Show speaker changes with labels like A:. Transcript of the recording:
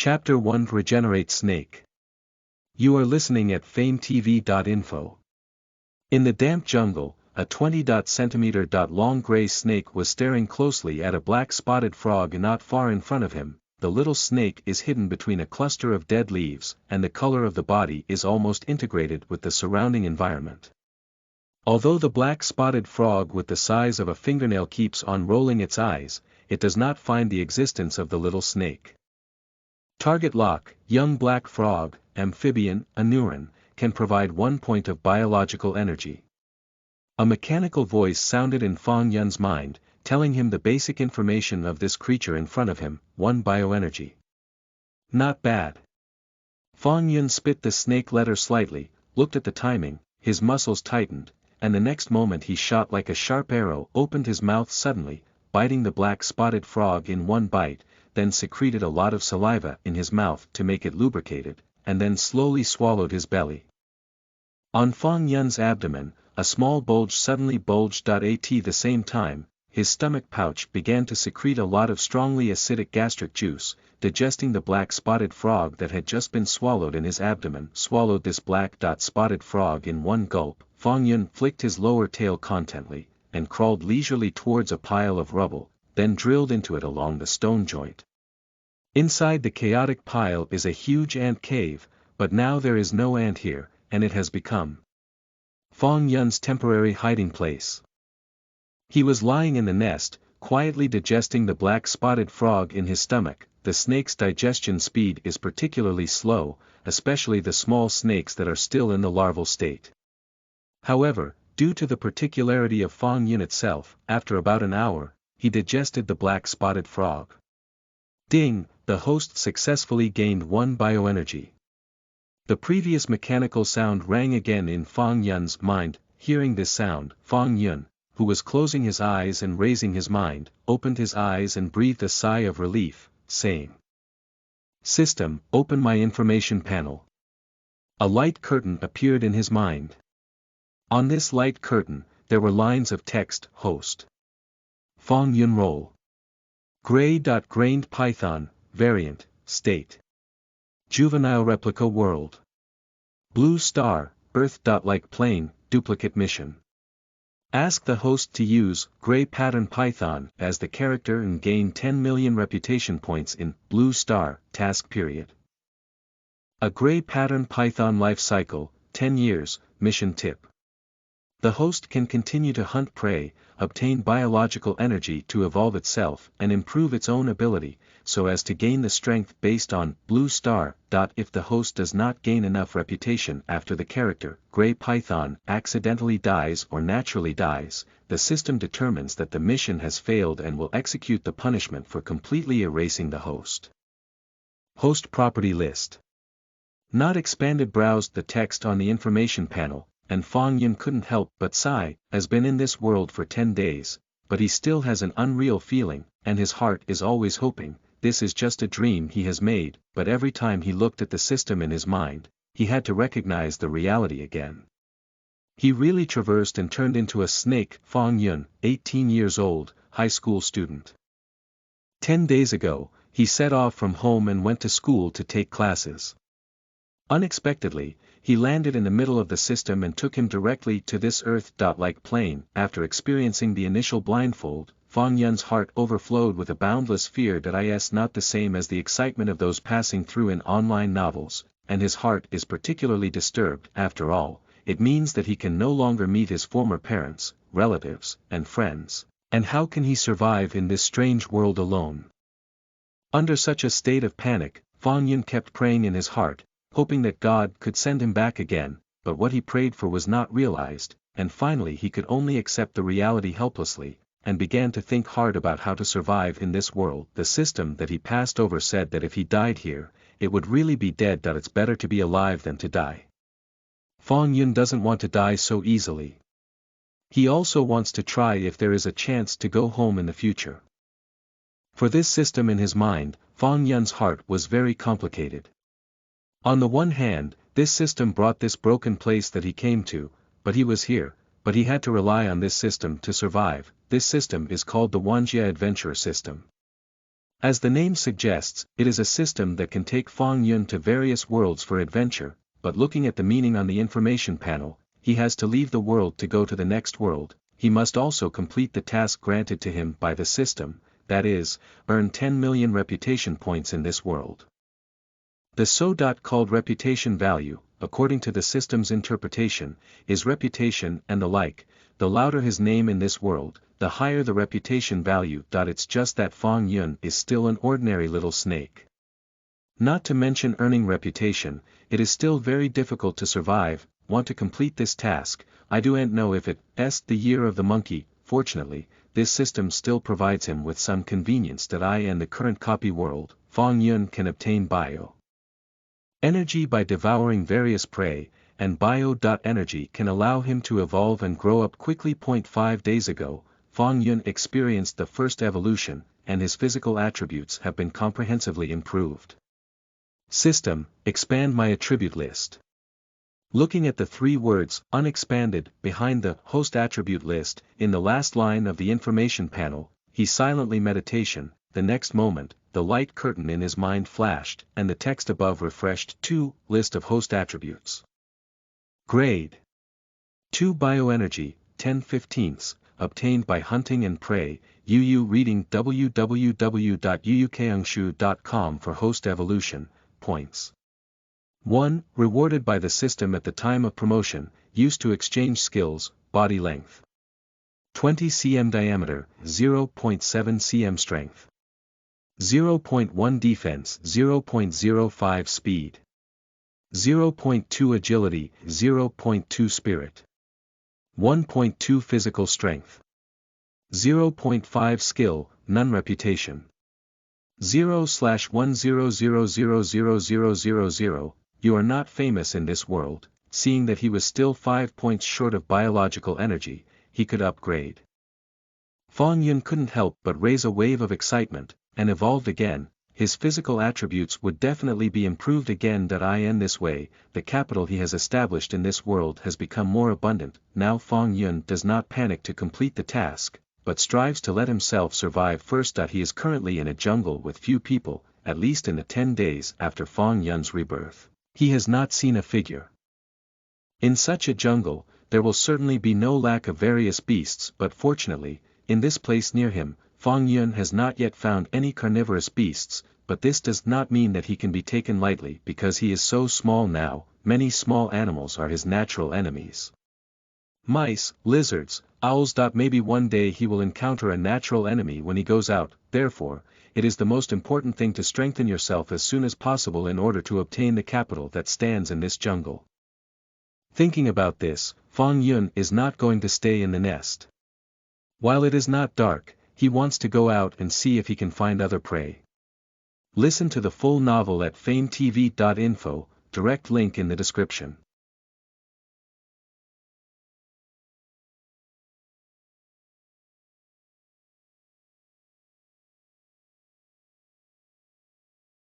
A: Chapter 1 Regenerate Snake. You are listening at FameTV.info. In the damp jungle, a 20 cm long gray snake was staring closely at a black spotted frog not far in front of him. The little snake is hidden between a cluster of dead leaves, and the color of the body is almost integrated with the surrounding environment. Although the black spotted frog with the size of a fingernail keeps on rolling its eyes, it does not find the existence of the little snake. Target lock: young black frog, amphibian, a neuron, can provide 1 point of biological energy. A mechanical voice sounded in Fang Yun's mind, telling him the basic information of this creature in front of him: 1 bioenergy. Not bad. Fang Yun spit the snake letter slightly, looked at the timing, his muscles tightened, and the next moment he shot like a sharp arrow, opened his mouth suddenly, biting the black spotted frog in one bite, then secreted a lot of saliva in his mouth to make it lubricated, and then slowly swallowed his belly. On Fang Yun's abdomen, a small bulge suddenly bulged. At the same time, his stomach pouch began to secrete a lot of strongly acidic gastric juice, digesting the black spotted frog that had just been swallowed in his abdomen. Swallowed this black spotted frog in one gulp. Fang Yun flicked his lower tail contently, and crawled leisurely towards a pile of rubble, then drilled into it along the stone joint. Inside the chaotic pile is a huge ant cave, but now there is no ant here, and it has become Fang Yun's temporary hiding place. He was lying in the nest, quietly digesting the black spotted frog in his stomach. The snake's digestion speed is particularly slow, especially the small snakes that are still in the larval state. However, due to the particularity of Fang Yun itself, after about an hour, he digested the black spotted frog. Ding! The host successfully gained 1 bioenergy. The previous mechanical sound rang again in Fang Yun's mind. Hearing this sound, Fang Yun, who was closing his eyes and raising his mind, opened his eyes and breathed a sigh of relief, saying, "System, open my information panel." A light curtain appeared in his mind. On this light curtain, there were lines of text: host. Fang Yun role. Gray-grained python, variant, state. Juvenile replica world. Blue star, Earth-like plane, duplicate mission. Ask the host to use gray pattern python as the character and gain 10 million reputation points in Blue Star task period. A gray pattern python life cycle, 10 years, mission tip. The host can continue to hunt prey, obtain biological energy to evolve itself and improve its own ability, so as to gain the strength based on Blue Star. If the host does not gain enough reputation after the character, Gray Python, accidentally dies or naturally dies, the system determines that the mission has failed and will execute the punishment for completely erasing the host. Host property list. Not expanded. Browsed the text on the information panel, and Fang Yun couldn't help but sigh. Has been in this world for 10 days, but he still has an unreal feeling, and his heart is always hoping this is just a dream he has made. But every time he looked at the system in his mind, he had to recognize the reality again. He really traversed and turned into a snake. Fang Yun, 18 years old, high school student. 10 days ago, he set off from home and went to school to take classes. Unexpectedly, he landed in the middle of the system and took him directly to this Earth-like plane. After experiencing the initial blindfold, Fang Yun's heart overflowed with a boundless fear that is not the same as the excitement of those passing through in online novels, and his heart is particularly disturbed. After all, it means that he can no longer meet his former parents, relatives, and friends, and how can he survive in this strange world alone? Under such a state of panic, Fang Yun kept praying in his heart, hoping that God could send him back again, but what he prayed for was not realized, and finally he could only accept the reality helplessly, and began to think hard about how to survive in this world. The system that he passed over said that if he died here, it would really be dead. It's better to be alive than to die. Fang Yun doesn't want to die so easily. He also wants to try if there is a chance to go home in the future. For this system in his mind, Fang Yun's heart was very complicated. On the one hand, this system brought this broken place that he came to, but he was here, but he had to rely on this system to survive. This system is called the Wanjia Adventure System. As the name suggests, it is a system that can take Fang Yun to various worlds for adventure, but looking at the meaning on the information panel, he has to leave the world to go to the next world. He must also complete the task granted to him by the system, that is, earn 10 million reputation points in this world. The so-called reputation value, according to the system's interpretation, is reputation and the like. The louder his name in this world, the higher the reputation value. It's just that Fang Yun is still an ordinary little snake. Not to mention earning reputation, it is still very difficult to survive. Want to complete this task? I don't know if it's the year of the monkey. Fortunately, this system still provides him with some convenience that in the current copy world, Fang Yun can obtain bio energy by devouring various prey, and bio.energy can allow him to evolve and grow up quickly. 5 days ago, Fang Yun experienced the first evolution, and his physical attributes have been comprehensively improved. System, expand my attribute list. Looking at the 3 words, unexpanded, behind the host attribute list, in the last line of the information panel, he silently meditation. The next moment, the light curtain in his mind flashed, and the text above refreshed. 2. List of host attributes. Grade 2 bioenergy, 10/15, obtained by hunting and prey. UU reading www.uukangshu.com for host evolution, points. 1. Rewarded by the system at the time of promotion, used to exchange skills, body length. 20 cm diameter, 0.7 cm strength. 0.1 defense, 0.05 speed. 0.2 agility, 0.2 spirit. 1.2 physical strength. 0.5 skill, none reputation. 0/100000000. You are not famous in this world. Seeing that he was still 5 points short of biological energy, he could upgrade. Fang Yun couldn't help but raise a wave of excitement, and evolved again. His physical attributes would definitely be improved again. In this way, the capital he has established in this world has become more abundant. Now Fang Yun does not panic to complete the task, but strives to let himself survive first. He is currently in a jungle with few people. At least in the 10 days after Fang Yun's rebirth, he has not seen a figure. In such a jungle, there will certainly be no lack of various beasts, but fortunately, in this place near him, Fang Yun has not yet found any carnivorous beasts, but this does not mean that he can be taken lightly because he is so small now. Many small animals are his natural enemies. Mice, lizards, owls. Maybe one day he will encounter a natural enemy when he goes out. Therefore, it is the most important thing to strengthen yourself as soon as possible in order to obtain the capital that stands in this jungle. Thinking about this, Fang Yun is not going to stay in the nest. While it is not dark, he wants to go out and see if he can find other prey. Listen to the full novel at FameTV.info, direct link in the description.